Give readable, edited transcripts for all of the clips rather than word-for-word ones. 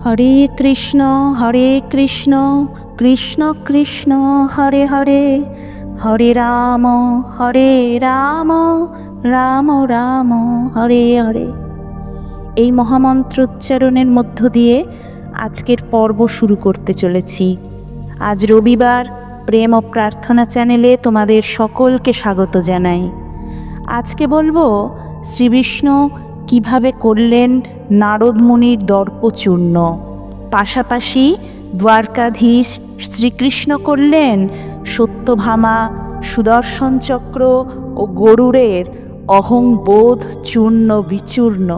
হরে কৃষ্ণ কৃষ্ণ কৃষ্ণ হরে হরে, হরে রাম রাম রাম হরে হরে। এই মহামন্ত্র উচ্চারণের মধ্য দিয়ে আজকের পর্ব শুরু করতে চলেছি। আজ রবিবার প্রেম ও প্রার্থনা চ্যানেলে তোমাদের সকলকে স্বাগত জানাই। আজকে বলবো শ্রীবিষ্ণু কিভাবে করলেন নারদ মুনির দর্পচূর্ণ, পাশাপাশি দ্বারকাধীশ শ্রীকৃষ্ণ করলেন সত্যভামা, সুদর্শন চক্র ও গরুড়ের অহংবোধ চূর্ণ বিচূর্ণ।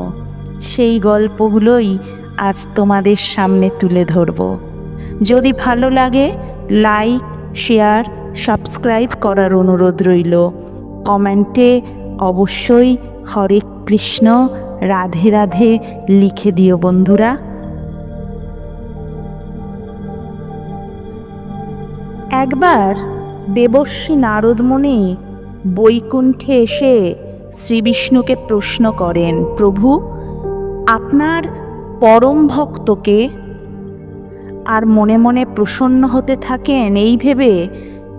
সেই গল্পগুলোই আজ তোমাদের সামনে তুলে ধরব। যদি ভালো লাগে লাইক, শেয়ার, সাবস্ক্রাইব করার অনুরোধ রইল। কমেন্টে অবশ্যই হরে কৃষ্ণ রাধে রাধে লিখে দিও বন্ধুরা। একবার দেবর্ষি নারদ মুনি বৈকুণ্ঠে এসে শ্রীবিষ্ণুকে প্রশ্ন করেন, প্রভু আপনার পরম ভক্তকে? আর মনে মনে প্রসন্ন হতে থাকেন এই ভেবে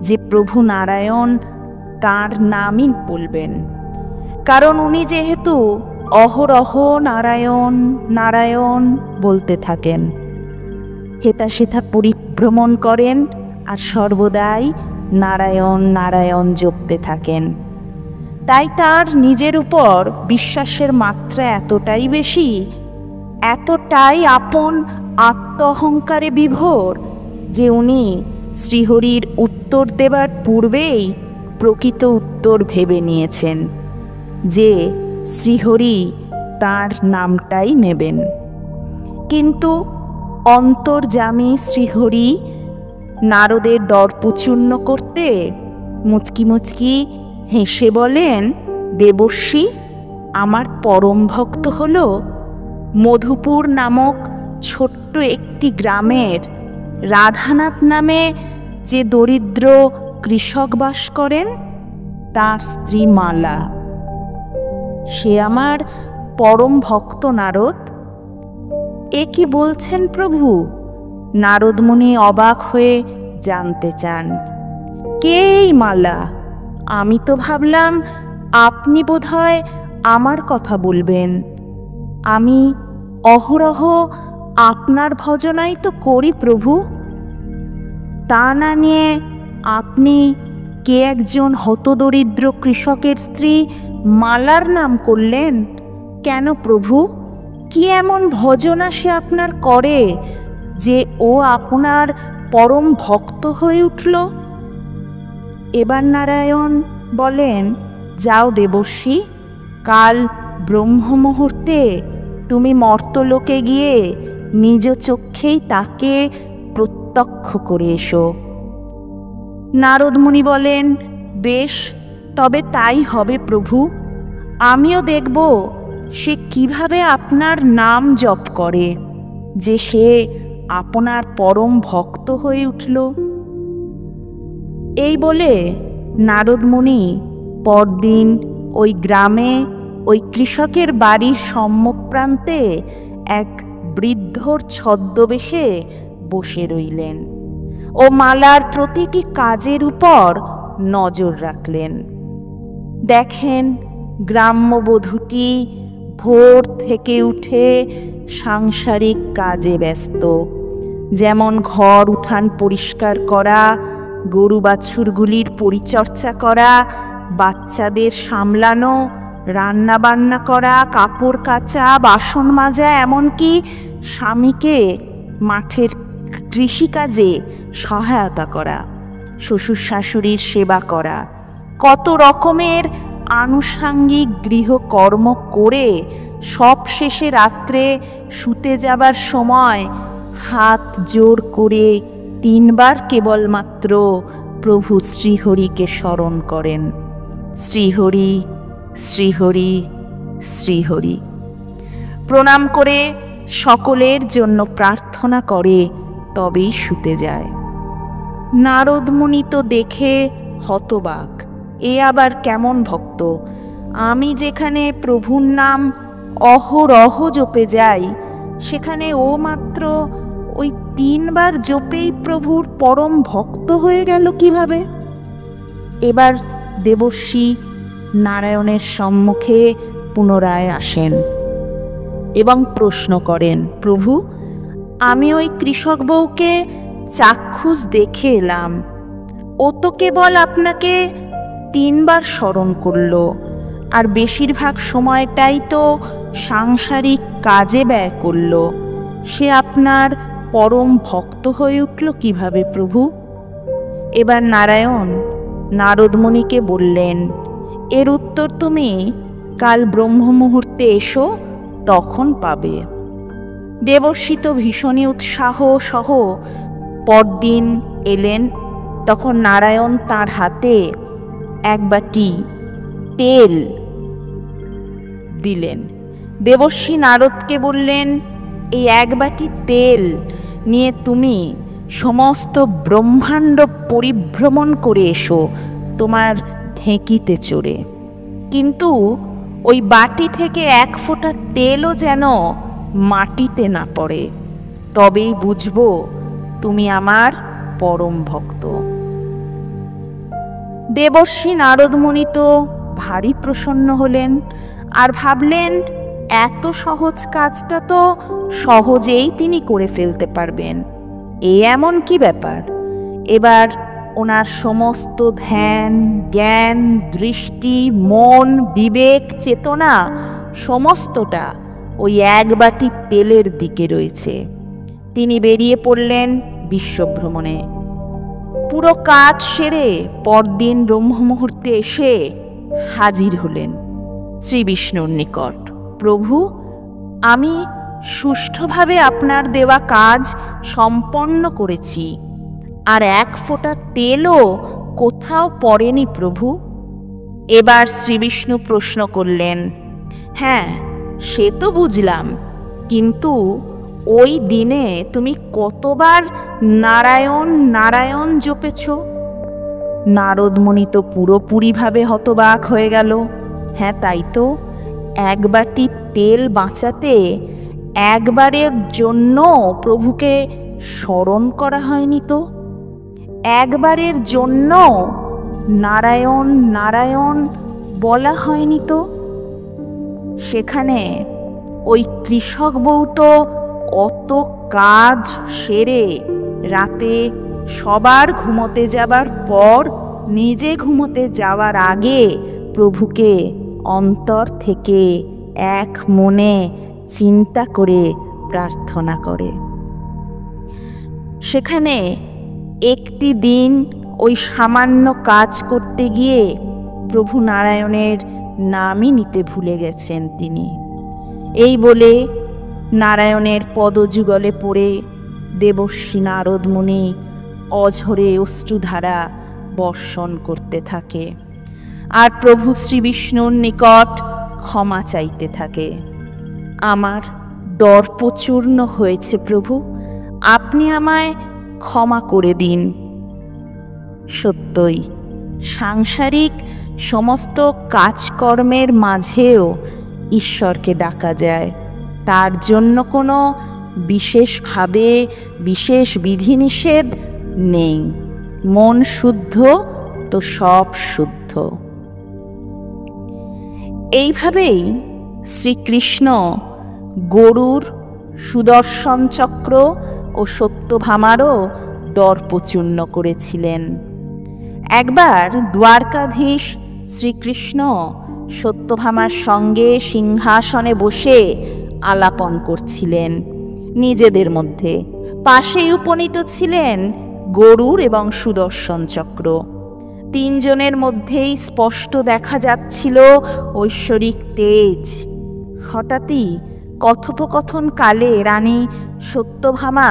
যে প্রভু নারায়ণ তাঁর নামই বলবেন, কারণ উনি যেহেতু অহরহ নারায়ণ নারায়ণ বলতে থাকেন, হেতা সেথা পরিভ্রমণ করেন আর সর্বদাই নারায়ণ নারায়ণ জপতে থাকেন। তাই তার নিজের উপর বিশ্বাসের মাত্রা এতটাই বেশি, এতটাই আপন আত্ম অহংকারে বিভোর যে উনি শ্রীহরির উত্তর দেবার পূর্বেই প্রকৃত উত্তর ভেবে নিয়েছেন যে শ্রীহরি তাঁর নামটাই নেবেন। কিন্তু অন্তর্যামী শ্রীহরি নারদের দর্পচূর্ণ করতে মুচকি মুচকি হেসে বলেন, দেবর্ষি আমার পরম ভক্ত হল মধুপুর নামক ছোট্ট একটি গ্রামের রাধানাথ নামে যে দরিদ্র কৃষক বাস করেন, তার স্ত্রী মালা। সে আমার পরম ভক্ত নারদ। এ কি বলছেন প্রভু? নারদ মুনি অবাক হয়ে জানতে চান, কে এই মালা? আমি তো ভাবলাম আপনি বোধহয় আমার কথা বলবেন। আমি অহরহ আপনার ভজনাই তো করি প্রভু। তা না নিয়ে আপনি কে একজন হতদরিদ্র কৃষকের স্ত্রী মালার নাম করলেন কেন প্রভু? কি এমন ভজনা সে আপনার করে যে ও আপনার পরম ভক্ত হয়ে উঠল? এবার নারায়ণ বলেন, যাও দেবর্ষি, কাল ব্রহ্ম মুহূর্তে তুমি মর্তলোকে গিয়ে নিজ চক্ষেই তাকে প্রত্যক্ষ করে এসো। নারদ মুনি বলেন, বেশ, তবে তাই হবে প্রভু। আমিও দেখব সে কিভাবে আপনার নাম জপ করে যে সে আপনার পরম ভক্ত হয়ে উঠল। এই বলে নারদ মুনি পরদিন ওই গ্রামে ওই কৃষকের বাড়ির সম্মুখ প্রান্তে এক বৃদ্ধর ছদ্মবেশে বসে রইলেন ও মালার প্রতিটি কাজের উপর নজর রাখলেন। দেখেন গ্রাম্যবধূটি ভোর থেকে উঠে সাংসারিক কাজে ব্যস্ত, যেমন ঘর উঠান পরিষ্কার করা, গরু বাছুরগুলির পরিচর্যা করা, বাচ্চাদের সামলানো, রান্না বান্না করা, কাপড় কাচা, বাসন মাজা, এমনকি স্বামীকে মাঠের কৃষিকাজে সহায়তা করা, শ্বশুর শাশুড়ির সেবা করা, কত রকমের আনুষাঙ্গিক গৃহকর্ম করে সব শেষে রাত্রে শুতে যাবার সময় হাত জোর করে 3 বার কেবলমাত্র প্রভু শ্রীহরিকে স্মরণ করেন, শ্রীহরি শ্রীহরি শ্রীহরি। প্রণাম করে সকলের জন্য প্রার্থনা করে তবেই শুতে যায়। নারদ মুনি তো দেখে হতবাক, এ আবার কেমন ভক্ত? আমি যেখানে প্রভুর নাম অহরহ জপে যাই, সেখানে ও মাত্র মাত্র ওই 3 বার জপেই প্রভুর পরম ভক্ত হয়ে গেল কিভাবে? এবার দেবর্ষি নারায়ণের সম্মুখে পুনরায় আসেন এবং প্রশ্ন করেন, প্রভু, আমি ওই কৃষক বউকে চাক্ষুষ দেখে এলাম। ও তো কেবল আপনাকে 3 বার স্মরণ করল, আর বেশিরভাগ সময়টাই তো সাংসারিক কাজে ব্যয় করল। সে আপনার পরম ভক্ত হয়ে উঠল কিভাবে প্রভু? এবার নারায়ণ নারদমুনিকে বললেন, এর উত্তর তুমি কাল ব্রহ্ম মুহূর্তে এসো, তখন পাবে। দেবর্ষি তো ভীষণই উৎসাহ সহ পরদিন এলেন। তখন নারায়ণ তার হাতে এক বাটি তেল দিলেন। দেবর্ষি নারদকে বললেন, এই এক বাটি তেল নিয়ে তুমি সমস্ত ব্রহ্মাণ্ড পরিভ্রমণ করে এসো তোমার ঢেঁকিতে চড়ে, কিন্তু ওই বাটি থেকে 1 ফোঁটা তেলও যেন মাটিতে না পড়ে, তবেই বুঝব তুমি আমার পরম ভক্ত। দেবর্ষি নারদমুনি তো ভারী প্রসন্ন হলেন, আর ভাবলেন এত সহজ কাজটা তো সহজেই তিনি করে ফেলতে পারবেন। এমন কি ব্যাপার? এবার ওনার সমস্ত ধ্যান, জ্ঞান, দৃষ্টি, মন, বিবেক, চেতনা সমস্তটা ওই এক বাটি তেলের দিকে রয়েছে। তিনি বেরিয়ে পড়লেন বিশ্বভ্রমণে। পুরো কাজ সেরে পরদিন ব্রহ্ম মুহূর্তে এসে হাজির হলেন শ্রী বিষ্ণুর নিকট। প্রভু, আমি সুষ্ঠুভাবে আপনার দেওয়া কাজ সম্পন্ন করেছি, আর 1 ফোঁটা তেলও কোথাও পড়েনি প্রভু। এবার শ্রীবিষ্ণু প্রশ্ন করলেন, হ্যাঁ সে তো বুঝলাম, কিন্তু ওই দিনে তুমি কতবার নারায়ণ নারায়ণ জপেছ? নারদমুনি তো পুরোপুরিভাবে হতবাক হয়ে গেল। হ্যাঁ তাই তো, 1 বাটি তেল বাঁচাতে একবারের জন্য প্রভুকে স্মরণ করা হয়নি তো, একবারের জন্য নারায়ণ নারায়ণ বলা হয়নি তো। সেখানে ওই কৃষক বউ তো অত কাজ সেরে রাতে সবার ঘুমোতে যাবার পর নিজে ঘুমোতে যাওয়ার আগে প্রভুকে অন্তর থেকে এক মনে চিন্তা করে প্রার্থনা করে। সেখানে একটি দিন ওই সামান্য কাজ করতে গিয়ে প্রভু নারায়ণের নামই নিতে ভুলে গেছেন তিনি। এই বলে নারায়ণের পদযুগলে পড়ে দেবর্ষি নারদমুনি অঝরে অশ্রুধারা বর্ষণ করতে থাকে, আর প্রভু শ্রী বিষ্ণুর নিকট ক্ষমা চাইতে থাকে। আমার দর্পচূর্ণ হয়েছে প্রভু, আপনি আমায় ক্ষমা করে দিন। সত্যই সাংসারিক সমস্ত কাজকর্মের মাঝেও ঈশ্বরকে ডাকা যায়, তার জন্য কোনো বিশেষভাবে বিশেষ বিধিনিষেধ নেই। মন শুদ্ধ তো সব শুদ্ধ। এইভাবেই শ্রীকৃষ্ণ গরুর, সুদর্শন চক্র ও সত্যভামারও দর্পচূর্ণ করেছিলেন। একবার দ্বারকাধীশ শ্রীকৃষ্ণ সত্যভামার সঙ্গে সিংহাসনে বসে আলাপন করছিলেন নিজেদের মধ্যে। পাশেই উপনীত ছিলেন গরুর এবং সুদর্শন চক্র। 3 জনের মধ্যেই স্পষ্ট দেখা যাচ্ছিল ঐশ্বরিক তেজ। হঠাৎই কথোপকথন কালে রানী সত্যভামা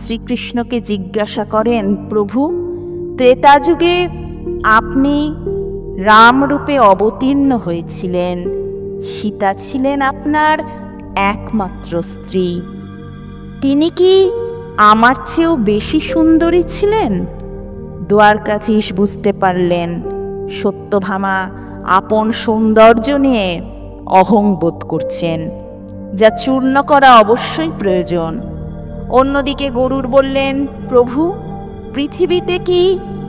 শ্রীকৃষ্ণকে জিজ্ঞাসা করেন, প্রভু, ত্রেতাযুগে আপনি রামরূপে অবতীর্ণ হয়েছিলেন, সীতা ছিলেন আপনার একমাত্র স্ত্রী, তিনি কি আমার চেয়েও বেশি সুন্দরী ছিলেন? দ্বারকাধীশ বুঝতে পারলেন সত্যভামা আপন সৌন্দর্য নিয়ে অহংবোধ করছেন, যা চূর্ণ করা অবশ্যই প্রয়োজন। অন্যদিকে গরুর বললেন, প্রভু, পৃথিবীতে কি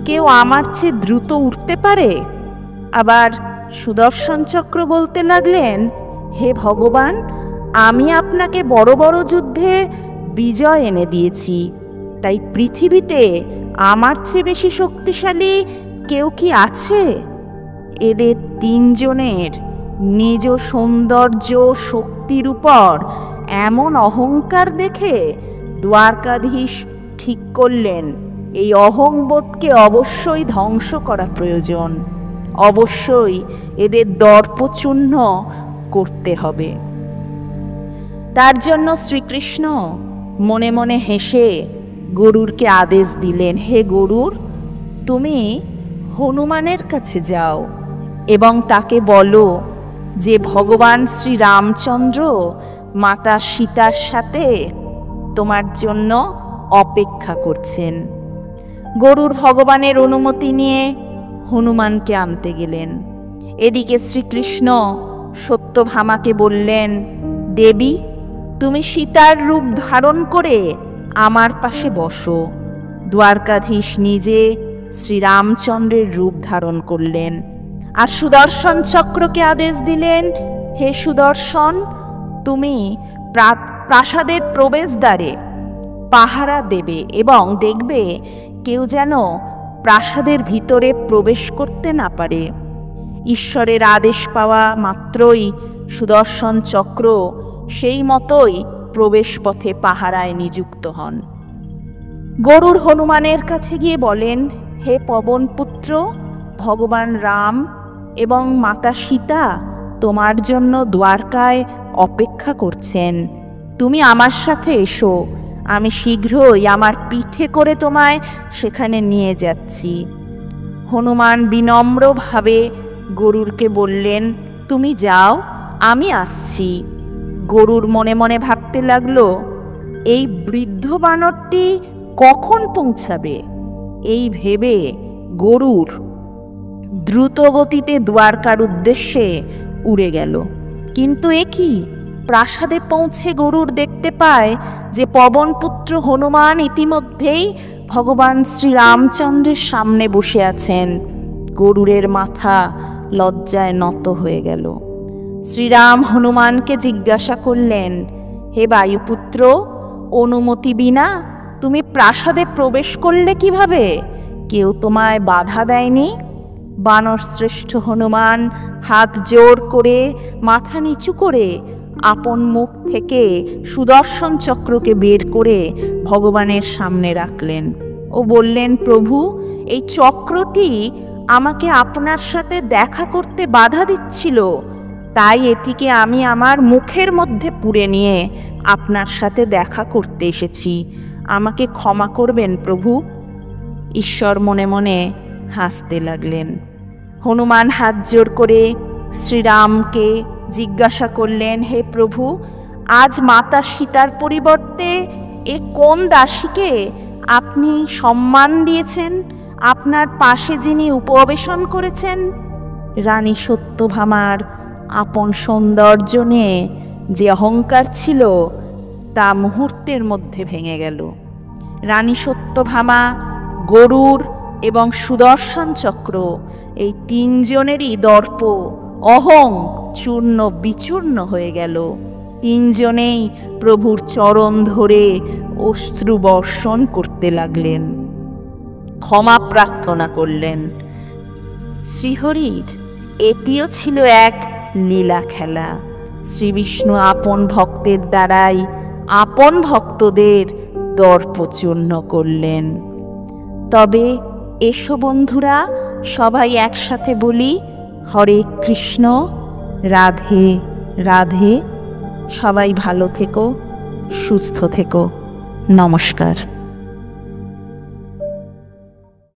কেউ আমার চেয়ে দ্রুত উঠতে পারে? আবার সুদর্শন চক্র বলতে লাগলেন, হে ভগবান, আমি আপনাকে বড় বড় যুদ্ধে বিজয় এনে দিয়েছি, তাই পৃথিবীতে আমার চেয়ে বেশি শক্তিশালী কেউ কি আছে? এদের তিনজনের নিজ সৌন্দর্য শক্তির উপর এমন অহংকার দেখে দ্বারকাধীশ ঠিক করলেন, এই অহংবোধকে অবশ্যই ধ্বংস করা প্রয়োজন, অবশ্যই এদের দর্পচূর্ণ করতে হবে। তার জন্য শ্রীকৃষ্ণ মনে মনে হেসে গরুরকে আদেশ দিলেন, হে গরুর, তুমি হনুমানের কাছে যাও এবং তাকে বলো যে ভগবান শ্রীরামচন্দ্র মাতা সীতার সাথে তোমার জন্য অপেক্ষা করছেন। গরুর ভগবানের অনুমতি নিয়ে হনুমানকে আনতে গেলেন। এদিকে শ্রীকৃষ্ণ সত্যভামাকে বললেন, দেবী, তুমি সীতার রূপ ধারণ করে আমার পাশে বসো। দ্বারকাধীশ নিজে শ্রীরামচন্দ্রের রূপ ধারণ করলেন আর সুদর্শন চক্রকে আদেশ দিলেন, হে সুদর্শন, তুমি প্রাসাদের প্রবেশদ্বারে পাহারা দেবে এবং দেখবে কেউ যেন প্রাসাদের ভিতরে প্রবেশ করতে না পারে। ঈশ্বরের আদেশ পাওয়া মাত্রই সুদর্শন চক্র সেই মতোই প্রবেশ পথে পাহারায় নিযুক্ত হন। গরুর হনুমানের কাছে গিয়ে বলেন, হে পবনপুত্র, ভগবান রাম এবং মাতা সীতা তোমার জন্য দ্বারকায় অপেক্ষা করছেন। তুমি আমার সাথে এসো, আমি শীঘ্রই আমার পিঠে করে তোমায় সেখানে নিয়ে যাচ্ছি। হনুমান বিনম্রভাবে গরুরকে বললেন, তুমি যাও, আমি আসছি। গরুর মনে মনে ভাবতে লাগলো, এই বৃদ্ধ বানরটি কখন পৌঁছাবে? এই ভেবে গরুর দ্রুত গতিতে দ্বারকার উদ্দেশ্যে উড়ে গেল। কিন্তু এ কি, প্রাসাদে পৌঁছে গরুর দেখতে পায় যে পবনপুত্র হনুমান ইতিমধ্যেই ভগবান শ্রীরামচন্দ্রের সামনে বসে আছেন। গরুরের মাথা লজ্জায় নত হয়ে গেল। শ্রীরাম হনুমানকে জিজ্ঞাসা করলেন, হে বায়ুপুত্র, অনুমতি বিনা তুমি প্রাসাদে প্রবেশ করলে কিভাবে? কেউ তোমায় বাধা দেয়নি? বানর শ্রেষ্ঠ হনুমান হাত জোর করে মাথা নিচু করে আপন মুখ থেকে সুদর্শন চক্রকে বের করে ভগবানের সামনে রাখলেন ও বললেন, প্রভু, এই চক্রটি আমাকে আপনার সাথে দেখা করতে বাধা দিচ্ছিল, তাই এটিকে আমি আমার মুখের মধ্যে পুরে নিয়ে আপনার সাথে দেখা করতে এসেছি, আমাকে ক্ষমা করবেন প্রভু। ঈশ্বর মনে মনে হাসতে লাগলেন। হনুমান হাত জোর করে শ্রীরামকে জিজ্ঞাসা করলেন, হে প্রভু, আজ মাতা সীতার পরিবর্তে এ কোন দাসীকে আপনি সম্মান দিয়েছেন? আপনার পাশে যিনি উপবেশন করেছেন? রানী সত্যভামার আপন সৌন্দর্য নিয়ে যে অহংকার ছিল তা মুহূর্তের মধ্যে ভেঙে গেল। রানী সত্যভামা, গরুর এবং সুদর্শন চক্র এই তিনজনেরই দর্প অহং চূর্ণ বিচূর্ণ হয়ে গেল। তিনজনেই প্রভুর চরণ ধরে অশ্রু বর্ষণ করতে লাগলেন, ক্ষমা প্রার্থনা করলেন। শ্রীহরির এটিও ছিল এক লীলা খেলা। শ্রীবিষ্ণু আপন ভক্তের দ্বারাই আপন ভক্তদের দর্পচূর্ণ করলেন। তবে এসো বন্ধুরা, সবাই একসাথে বলি, হরে কৃষ্ণ, রাধে রাধে। সবাই ভালো থেকো, সুস্থ থেকো। নমস্কার।